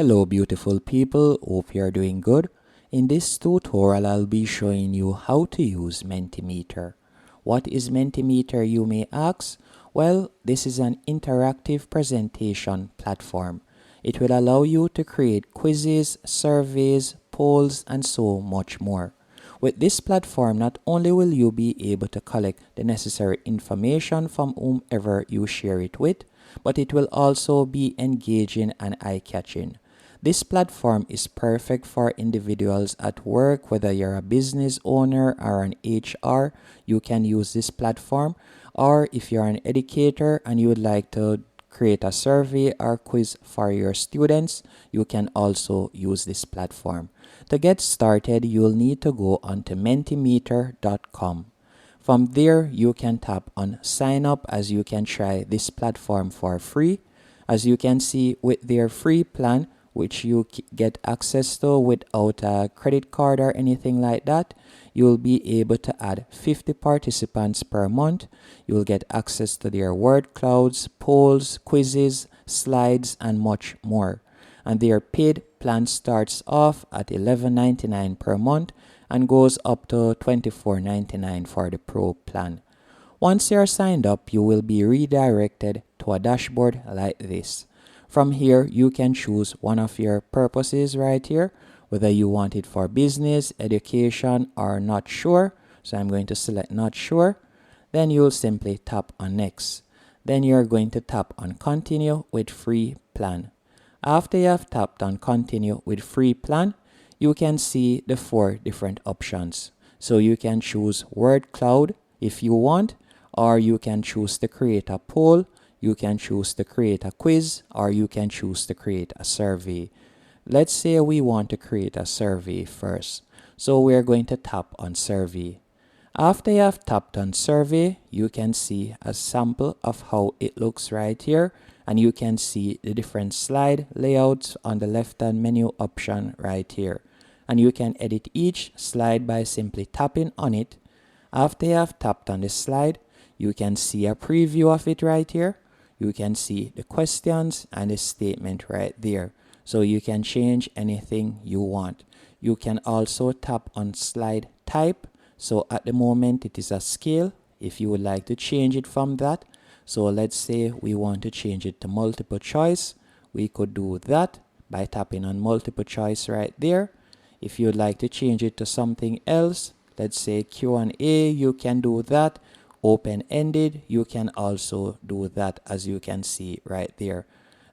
Hello beautiful people, hope you are doing good. In this tutorial I'll be showing you how to use Mentimeter. What is Mentimeter, you may ask? Well, this is an interactive presentation platform. It will allow you to create quizzes, surveys, polls, and so much more. With this platform, not only will you be able to collect the necessary information from whomever you share it with, but it will also be engaging and eye-catching. This platform is perfect for individuals at work, whether you're a business owner or an HR, you can use this platform. Or if you're an educator and you would like to create a survey or quiz for your students, you can also use this platform. To get started, you'll need to go onto mentimeter.com. From there, you can tap on sign up as you can try this platform for free. As you can see, with their free plan, which you get access to without a credit card or anything like that, you will be able to add 50 participants per month. You will get access to their word clouds, polls, quizzes, slides, and much more. And their paid plan starts off at $11.99 per month and goes up to $24.99 for the pro plan. Once you're signed up, you will be redirected to a dashboard like this. From here, you can choose one of your purposes right here, whether you want it for business, education, or not sure. So I'm going to select not sure. Then you'll simply tap on next. Then you're going to tap on continue with free plan. After you have tapped on continue with free plan, you can see the 4 different options. So you can choose word cloud if you want, or you can choose to create a poll, you can choose to create a quiz, or you can choose to create a survey. Let's say we want to create a survey first. So we're going to tap on survey. After you have tapped on survey, you can see a sample of how it looks right here, and you can see the different slide layouts on the left hand menu option right here. And you can edit each slide by simply tapping on it. After you have tapped on the slide, you can see a preview of it right here. You can see the questions and the statement right there. So you can change anything you want. You can also tap on slide type. So at the moment it is a scale. If you would like to change it from that, so let's say we want to change it to multiple choice, we could do that by tapping on multiple choice right there. If you'd like to change it to something else, let's say Q&A, you can do that. Open-ended, you can also do that, as you can see right there.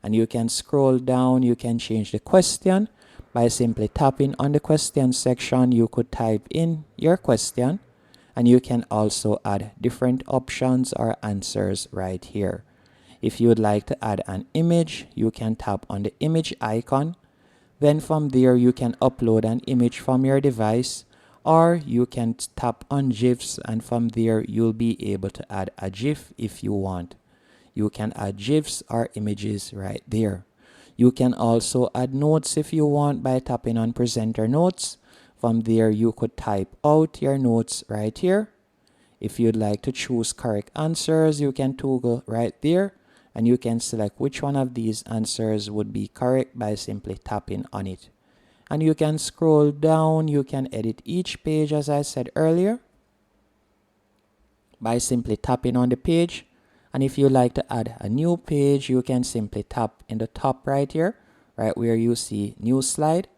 And you can scroll down, you can change the question by simply tapping on the question section. You could type in your question, and you can also add different options or answers right here. If you would like to add an image, you can tap on the image icon. Then from there, you can upload an image from your device, or you can tap on GIFs, and from there you'll be able to add a GIF if you want. You can add GIFs or images right there. You can also add notes if you want by tapping on presenter notes. From there you could type out your notes right here. If you'd like to choose correct answers, you can toggle right there, and you can select which one of these answers would be correct by simply tapping on it. And you can scroll down, you can edit each page as I said earlier by simply tapping on the page. And if you like to add a new page, you can simply tap in the top right here, right where you see new slide.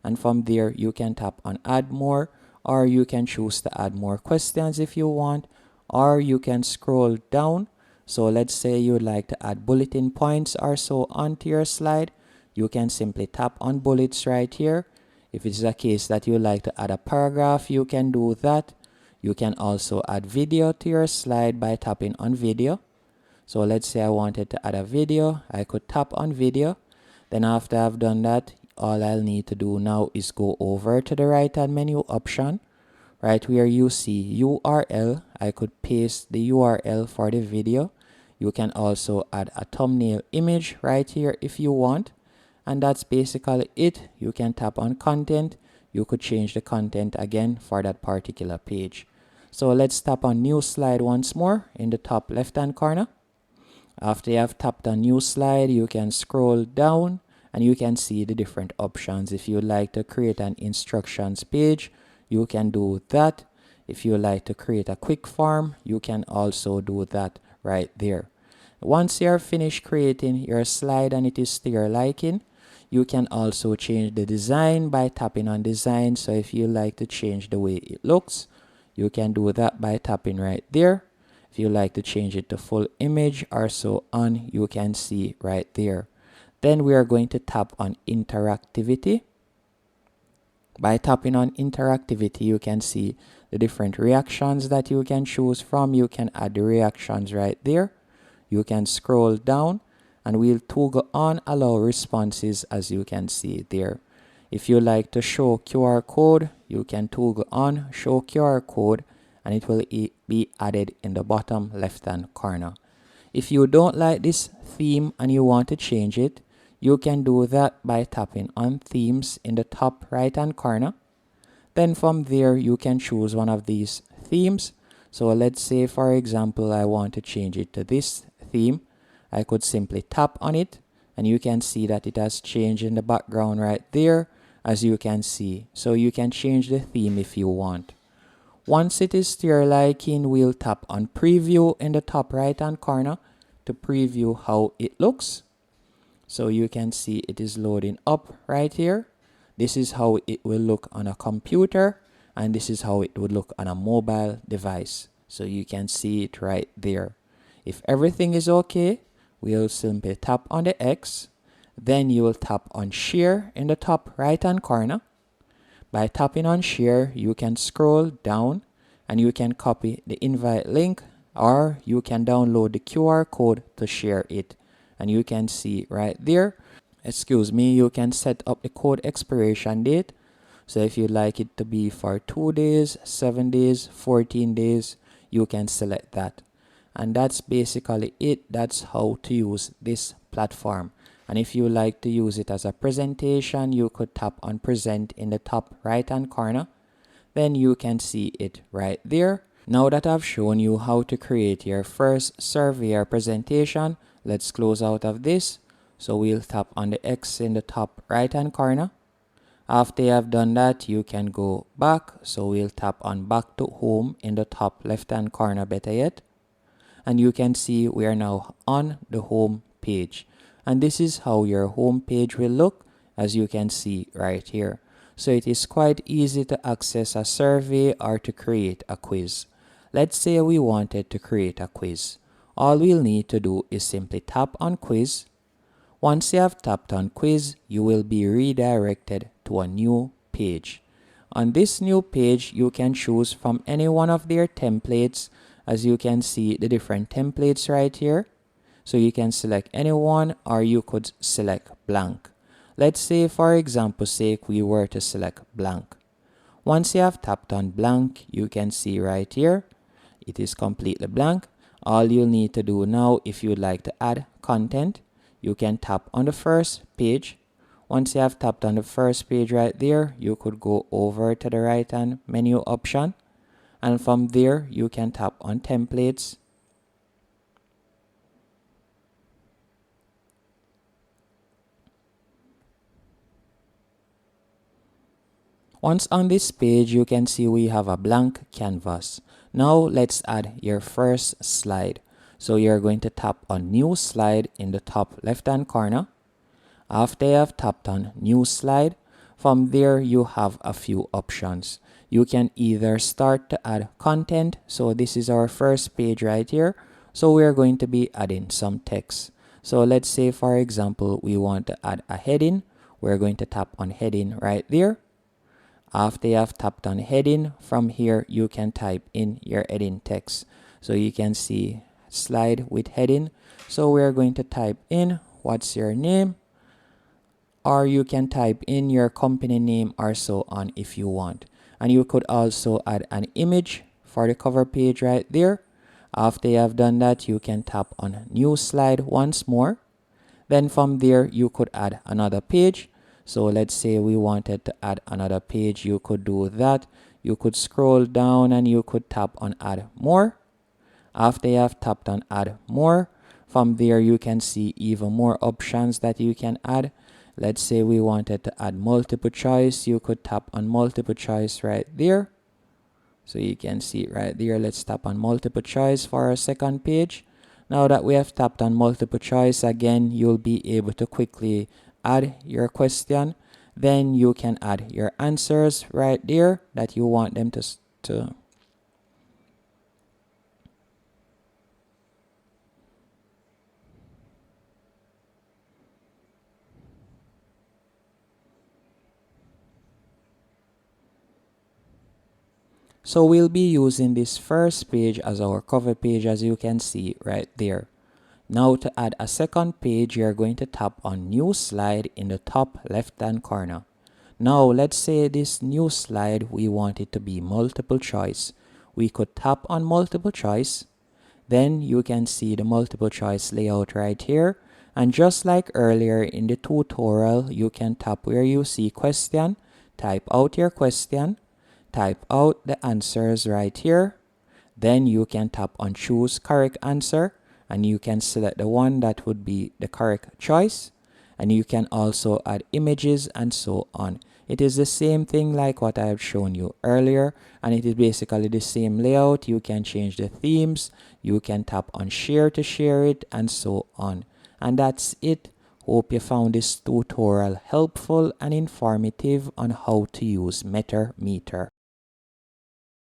And from there you can tap on add more, or you can choose to add more questions if you want, or you can scroll down. So let's say you'd like to add bulletin points or so onto your slide. You can simply tap on bullets right here. If it's a case that you like to add a paragraph, you can do that. You can also add video to your slide by tapping on video. So let's say I wanted to add a video, I could tap on video. Then after I've done that, all I'll need to do now is go over to the right hand menu option, right where you see URL. I could paste the URL for the video. You can also add a thumbnail image right here if you want. And that's basically it. You can tap on content. You could change the content again for that particular page. So let's tap on new slide once more in the top left hand corner. After you have tapped on new slide, you can scroll down and you can see the different options. If you like to create an instructions page, you can do that. If you like to create a quick form, you can also do that right there. Once you're finished creating your slide and it is to your liking, you can also change the design by tapping on design. So if you like to change the way it looks, you can do that by tapping right there. If you like to change it to full image or so on, you can see right there. Then we are going to tap on interactivity. By tapping on interactivity, you can see the different reactions that you can choose from. You can add the reactions right there. You can scroll down and we'll toggle on allow responses, as you can see there. If you like to show QR code, you can toggle on show QR code and it will be added in the bottom left hand corner. If you don't like this theme and you want to change it, you can do that by tapping on themes in the top right hand corner. Then from there you can choose one of these themes. So let's say, for example, I want to change it to this theme. I could simply tap on it and you can see that it has changed in the background right there, as you can see. So you can change the theme if you want. Once it is to your liking, we'll tap on preview in the top right hand corner to preview how it looks. So you can see it is loading up right here. This is how it will look on a computer and this is how it would look on a mobile device. So you can see it right there. If everything is okay, we'll simply tap on the X. Then you will tap on share in the top right hand corner. By tapping on share, you can scroll down and you can copy the invite link, or you can download the QR code to share it. And you can see right there, excuse me, you can set up the code expiration date. So if you like it to be for 2 days, 7 days, 14 days, you can select that. And that's basically it. That's how to use this platform. And if you like to use it as a presentation, you could tap on present in the top right hand corner. Then you can see it right there. Now that I've shown you how to create your first survey or presentation, let's close out of this. So we'll tap on the X in the top right hand corner. After you have done that, you can go back. So we'll tap on back to home in the top left hand corner, better yet. And you can see we are now on the home page. And this is how your home page will look, as you can see right here. So it is quite easy to access a survey or to create a quiz. Let's say we wanted to create a quiz. All we'll need to do is simply tap on quiz. Once you have tapped on quiz, you will be redirected to a new page. On this new page, you can choose from any one of their templates. As you can see the different templates right here. So you can select any one or you could select blank. Let's say, for example sake, we were to select blank. Once you have tapped on blank, you can see right here, it is completely blank. All you'll need to do now, if you'd like to add content, you can tap on the first page. Once you have tapped on the first page right there, you could go over to the right hand menu option. And from there, you can tap on templates. Once on this page, you can see we have a blank canvas. Now let's add your first slide. So you're going to tap on new slide in the top left hand corner. After you have tapped on new slide, from there you have a few options. You can either start to add content. So this is our first page right here. So we're going to be adding some text. So let's say, for example, we want to add a heading. We're going to tap on heading right there. After you have tapped on heading, from here you can type in your heading text. So you can see slide with heading. So we're going to type in what's your name, or you can type in your company name or so on if you want. And you could also add an image for the cover page right there. After you have done that, you can tap on new slide once more. Then from there, you could add another page. So let's say we wanted to add another page, you could do that. You could scroll down and you could tap on add more. After you have tapped on add more, from there you can see even more options that you can add. let's say we wanted to add multiple choice, you could tap on multiple choice right there. So you can see it right there. Let's tap on multiple choice for our second page. Now that we have tapped on multiple choice, again, you'll be able to quickly add your question. Then you can add your answers right there that you want them to. So we'll be using this first page as our cover page, as you can see right there. Now to add a second page, you're going to tap on new slide in the top left hand corner. Now let's say this new slide, we want it to be multiple choice. We could tap on multiple choice. Then you can see the multiple choice layout right here. And just like earlier in the tutorial, you can tap where you see question, type out your question, type out the answers right here. Then you can tap on choose correct answer and you can select the one that would be the correct choice. And you can also add images and so on. It is the same thing like what I have shown you earlier, and it is basically the same layout. You can change the themes, you can tap on share to share it, and so on. And that's it. Hope you found this tutorial helpful and informative on how to use Mentimeter.